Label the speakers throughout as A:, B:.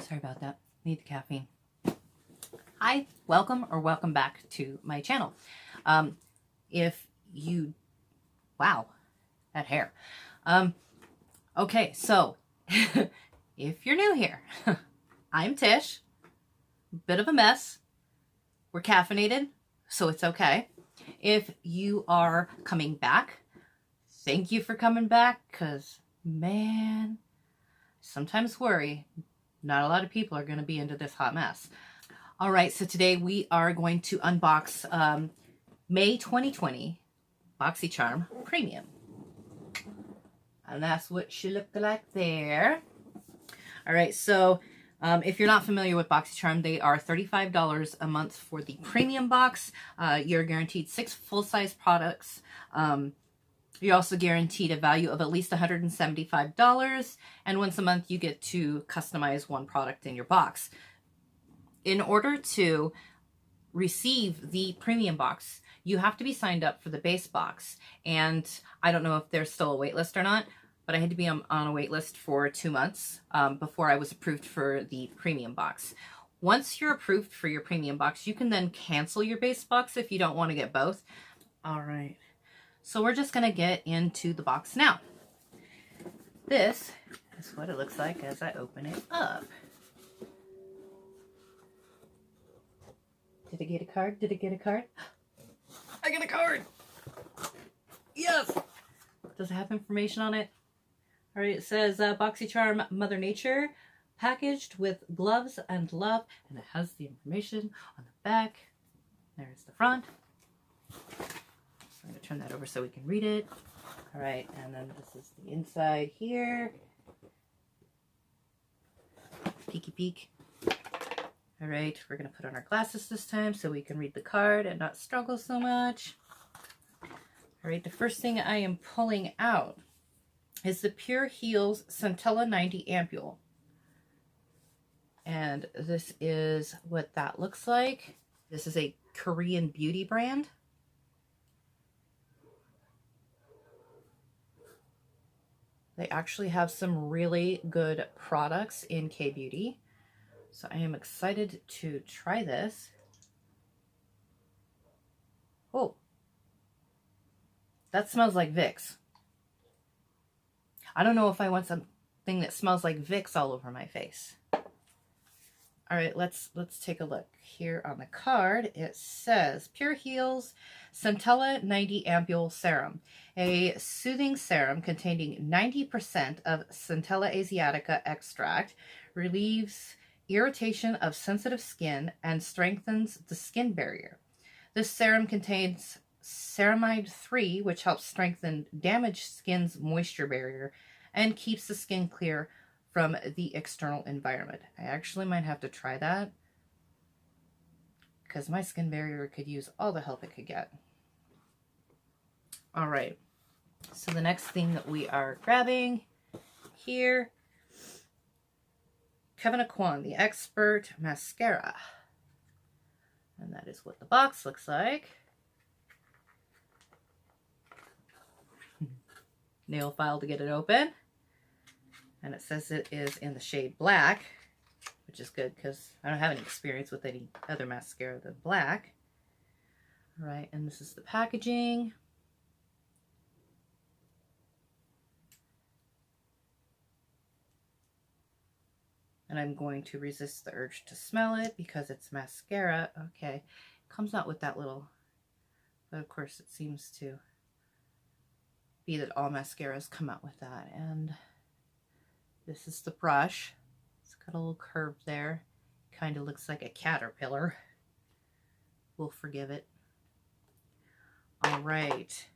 A: Sorry about that. Need the caffeine. Hi, welcome or welcome back to my channel. If you, wow, that hair. Okay, so if you're new here, I'm Tish. Bit of a mess. We're caffeinated, so it's okay. If you are coming back, thank you for coming back, because, man, sometimes worry not a lot of people are going to be into this hot mess. All right, so today we are going to unbox May 2020 Boxycharm Premium. And that's what she looked like there. All right, so if you're not familiar with Boxycharm, they are $35 a month for the premium box. You're guaranteed 6 full-size products. You're also guaranteed a value of at least $175, and once a month you get to customize one product in your box. In order to receive the premium box, you have to be signed up for the base box, and I don't know if there's still a wait list or not, but I had to be on a wait list for 2 months before I was approved for the premium box. Once you're approved for your premium box, you can then cancel your base box if you don't want to get both. All right. So we're just going to get into the box now. This is what it looks like as I open it up. Did I get a card? Did I get a card? I got a card! Yes! Does it have information on it? All right, it says Boxycharm Mother Nature, packaged with gloves and love, and it has the information on the back. There's the front. I'm going to turn that over so we can read it. All right, and then this is the inside here. Peeky peek. All right, we're going to put on our glasses this time so we can read the card and not struggle so much. All right, the first thing I am pulling out is the Pure Heals Centella 90 Ampule. And this is what that looks like. This is a Korean beauty brand. They actually have some really good products in K-Beauty. So I am excited to try this. Oh, that smells like Vicks. I don't know if I want something that smells like Vicks all over my face. All right, let's take a look. Here on the card, it says Pure Heals Centella 90 Ampule Serum, a soothing serum containing 90% of Centella asiatica extract, relieves irritation of sensitive skin and strengthens the skin barrier. This serum contains ceramide 3, which helps strengthen damaged skin's moisture barrier and keeps the skin clear from the external environment. I actually might have to try that because my skin barrier could use all the help it could get. All right, so the next thing that we are grabbing here, Kevin Aquan, the Expert Mascara. And that is what the box looks like. Nail file to get it open. And it says it is in the shade black, which is good because I don't have any experience with any other mascara than black. All right, and this is the packaging. And I'm going to resist the urge to smell it because it's mascara. Okay, it comes out with that little, but of course it seems to be that all mascaras come out with that. And this is the brush. It's got a little curve there. Kind of looks like a caterpillar. We'll forgive it. All right.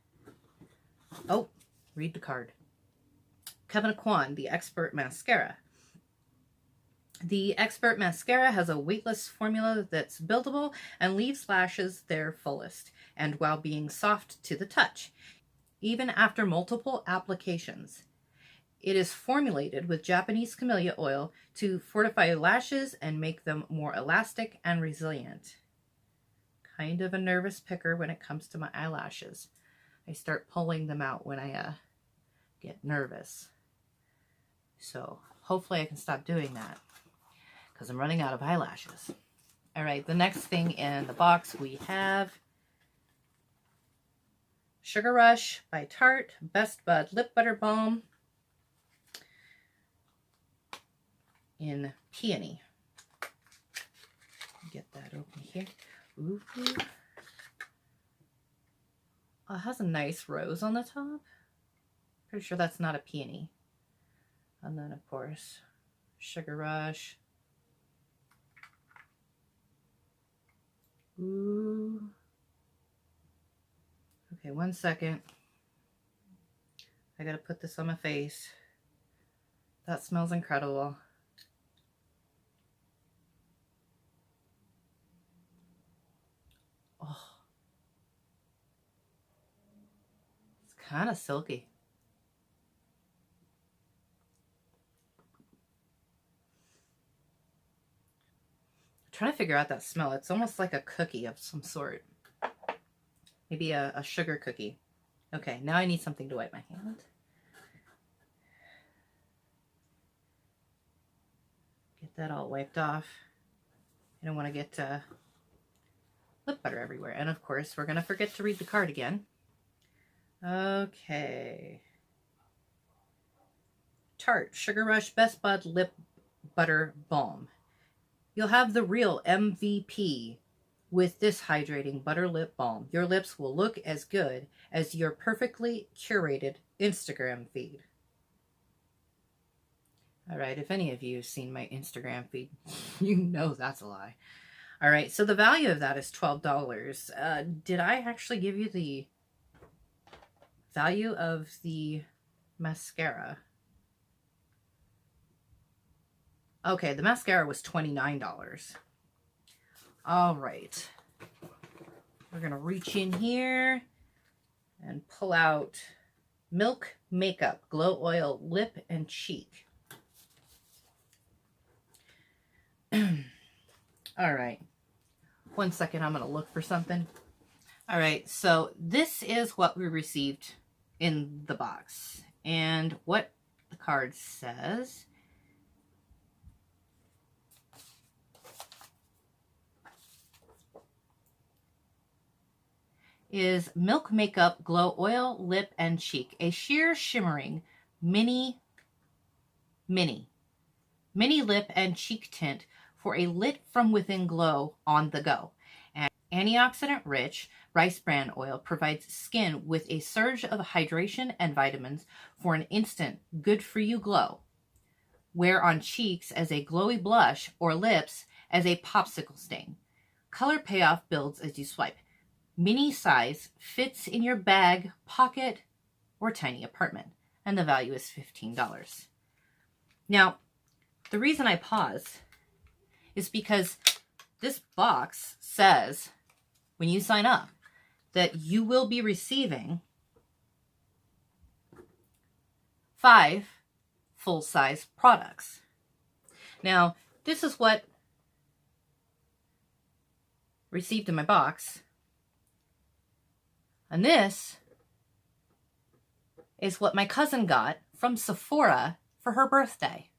A: Oh, read the card. Kevin Aquan, the Expert Mascara. The Expert Mascara has a weightless formula that's buildable and leaves lashes their fullest, and while being soft to the touch, even after multiple applications. It is formulated with Japanese camellia oil to fortify lashes and make them more elastic and resilient. Kind of a nervous picker when it comes to my eyelashes. I start pulling them out when I get nervous. So hopefully I can stop doing that. because I'm running out of eyelashes. All right, the next thing in the box we have Sugar Rush by Tarte Best Bud Lip Butter Balm in Peony. Get that open here. Ooh. Oh, it has a nice rose on the top. Pretty sure that's not a peony. And then, of course, Sugar Rush. Ooh. Okay, 1 second. I gotta put this on my face. That smells incredible. Oh. It's kind of silky. I'm trying to figure out that smell. It's almost like a cookie of some sort. Maybe a sugar cookie. Okay, now I need something to wipe my hand. Get that all wiped off. I don't want to get lip butter everywhere. And of course, we're going to forget to read the card again. Okay. Tarte Sugar Rush Best Bud Lip Butter Balm. You'll have the real MVP with this hydrating butter lip balm. Your lips will look as good as your perfectly curated Instagram feed. All right, if any of you have seen my Instagram feed, you know that's a lie. All right, so the value of that is $12. Did I actually give you the value of the mascara? Okay, the mascara was $29. All right. We're going to reach in here and pull out Milk Makeup Glow Oil Lip and Cheek. All right. 1 second, I'm going to look for something. All right, so this is what we received in the box. And what the card says is Milk Makeup Glow Oil Lip and Cheek, a sheer shimmering mini lip and cheek tint for a lit from within glow on the go. And antioxidant rich rice bran oil provides skin with a surge of hydration and vitamins for an instant good for you glow. Wear on cheeks as a glowy blush or lips as a popsicle stain. Color payoff builds as you swipe. Mini size fits in your bag, pocket, or tiny apartment. And the value is $15. Now, the reason I pause is because this box says, when you sign up, that you will be receiving 5 full-size products. Now, this is what received in my box. And this is what my cousin got from Sephora for her birthday.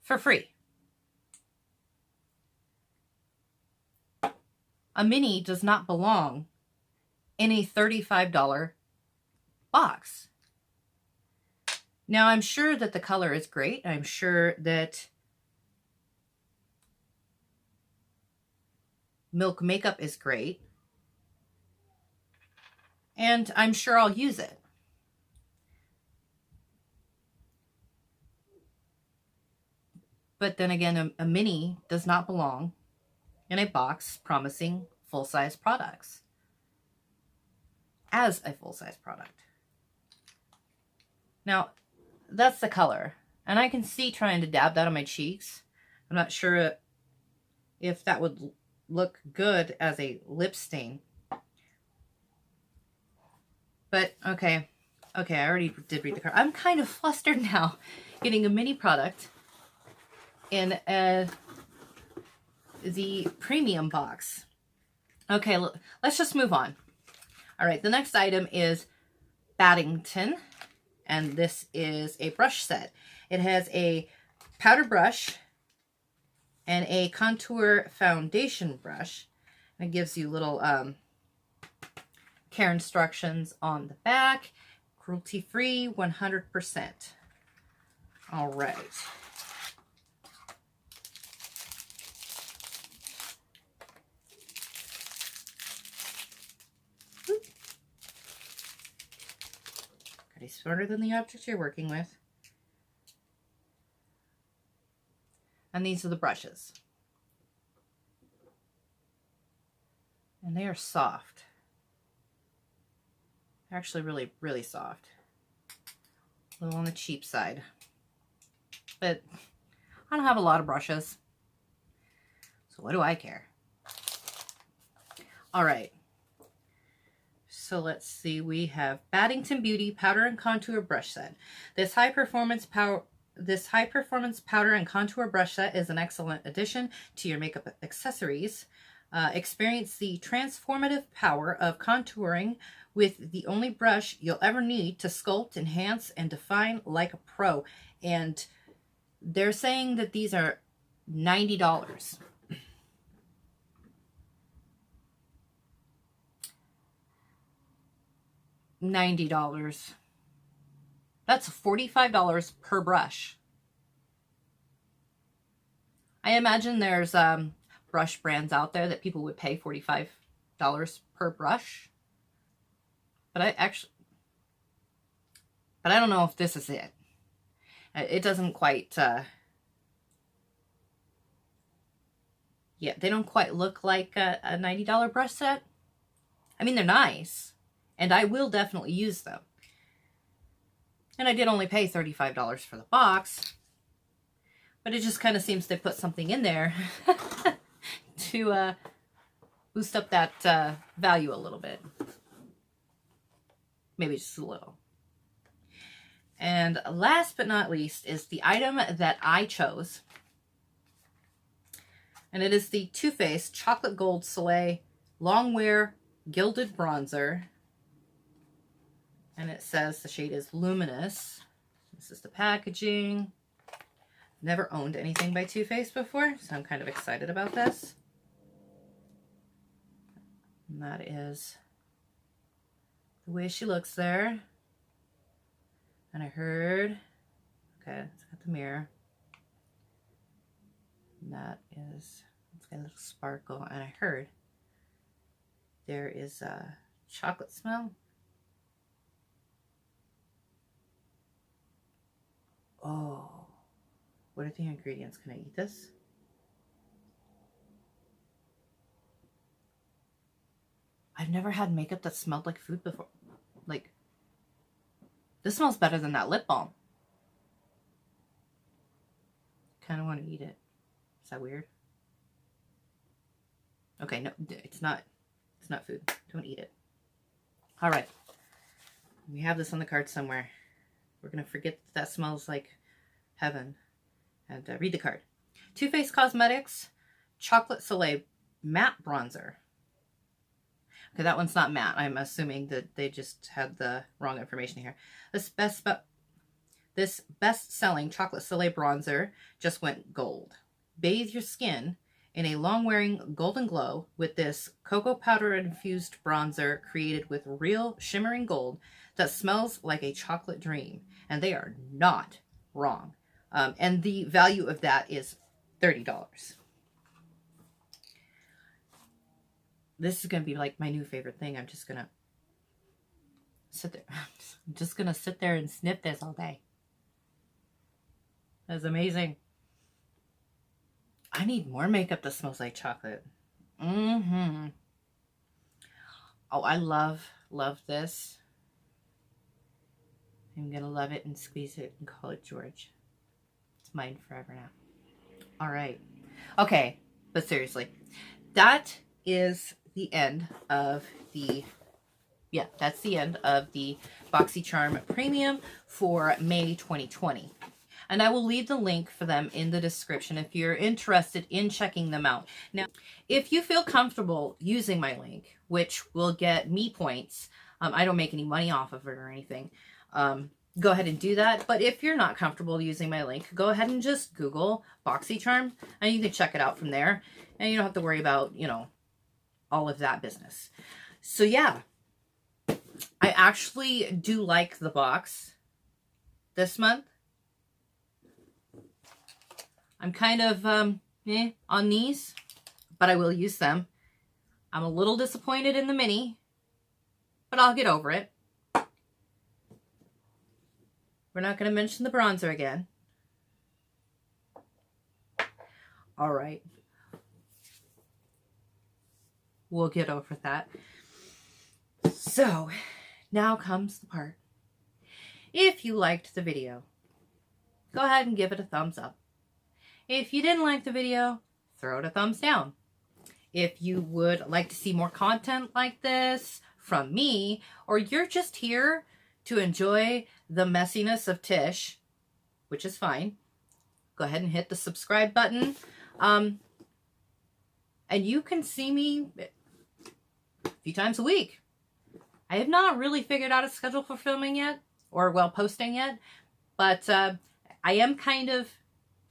A: For free. A mini does not belong in a $35 box. Now, I'm sure that the color is great. I'm sure that Milk Makeup is great. And I'm sure I'll use it. But then again, a mini does not belong in a box promising full-size products as a full-size product. Now, that's the color. And I can see trying to dab that on my cheeks. I'm not sure if that would look good as a lip stain. But, okay, I already did read the card. I'm kind of flustered now getting a mini product in the premium box. Okay, let's just move on. All right, the next item is Baddington, and this is a brush set. It has a powder brush and a contour foundation brush. And it gives you little care instructions on the back. Cruelty-free, 100%. All right. Gotta be smarter than the object you're working with. And these are the brushes. And they are soft. They're actually really, really soft. A little on the cheap side. But I don't have a lot of brushes. So what do I care? All right. So let's see. We have Baddington Beauty Powder and Contour Brush Set. This high performance powder and contour brush set is an excellent addition to your makeup accessories. Experience the transformative power of contouring with the only brush you'll ever need to sculpt, enhance, and define like a pro. And they're saying that these are $90. $90. That's $45 per brush. I imagine there's brush brands out there that people would pay $45 per brush. But I don't know if this is it. It doesn't quite, yeah, they don't quite look like a $90 brush set. I mean, they're nice, and I will definitely use them. And I did only pay $35 for the box, but it just kind of seems they put something in there to boost up that value a little bit. Maybe just a little. And last but not least is the item that I chose. And it is the Too Faced Chocolate Gold Soleil Longwear Gilded Bronzer. And it says the shade is Luminous. This is the packaging. Never owned anything by Too Faced before, so I'm kind of excited about this. And that is the way she looks there. And I heard, okay, it's got the mirror. And that is, it's got a little sparkle. And I heard there is a chocolate smell. Oh, what are the ingredients? Can I eat this? I've never had makeup that smelled like food before. Like, this smells better than that lip balm. Kind of want to eat it. Is that weird? Okay, no, it's not. It's not food. Don't eat it. All right. We have this on the card somewhere. We're going to forget that smells like heaven. And read the card. Too Faced Cosmetics Chocolate Soleil Matte Bronzer. Okay, that one's not matte. I'm assuming that they just had the wrong information here. This best-selling Chocolate Soleil Bronzer just went gold. Bathe your skin in a long-wearing golden glow with this cocoa powder-infused bronzer created with real shimmering gold that smells like a chocolate dream. And they are not wrong. And the value of that is $30. This is going to be like my new favorite thing. I'm just going to sit there. I'm just going to sit there and sniff this all day. That's amazing. I need more makeup that smells like chocolate. Oh, I love this. I'm going to love it and squeeze it and call it George. It's mine forever now. All right. Okay, but seriously, that is the end of the, that's the end of the Boxycharm Premium for May 2020. And I will leave the link for them in the description if you're interested in checking them out. Now, if you feel comfortable using my link, which will get me points, I don't make any money off of it or anything. go ahead and do that. But if you're not comfortable using my link, go ahead and just Google Boxycharm and you can check it out from there. And you don't have to worry about, you know, all of that business. So yeah, I actually do like the box this month. I'm kind of on these, but I will use them. I'm a little disappointed in the mini, but I'll get over it. We're not going to mention the bronzer again. All right. We'll get over that. So, now comes the part. If you liked the video, go ahead and give it a thumbs up. If you didn't like the video, throw it a thumbs down. If you would like to see more content like this from me, or you're just here to enjoy the messiness of Tish, which is fine, go ahead and hit the subscribe button. And you can see me a few times a week. I have not really figured out a schedule for filming yet, or well, posting yet, but I am kind of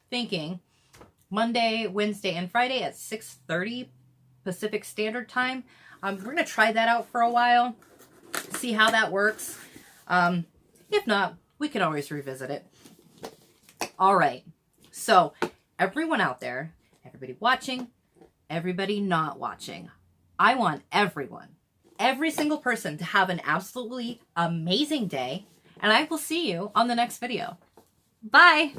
A: thinking Monday, Wednesday, and Friday at 6:30 Pacific Standard Time. We're going to try that out for a while, see how that works. If not, we can always revisit it. All right. So everyone out there, everybody watching, everybody not watching, I want everyone, every single person to have an absolutely amazing day. And I will see you on the next video. Bye.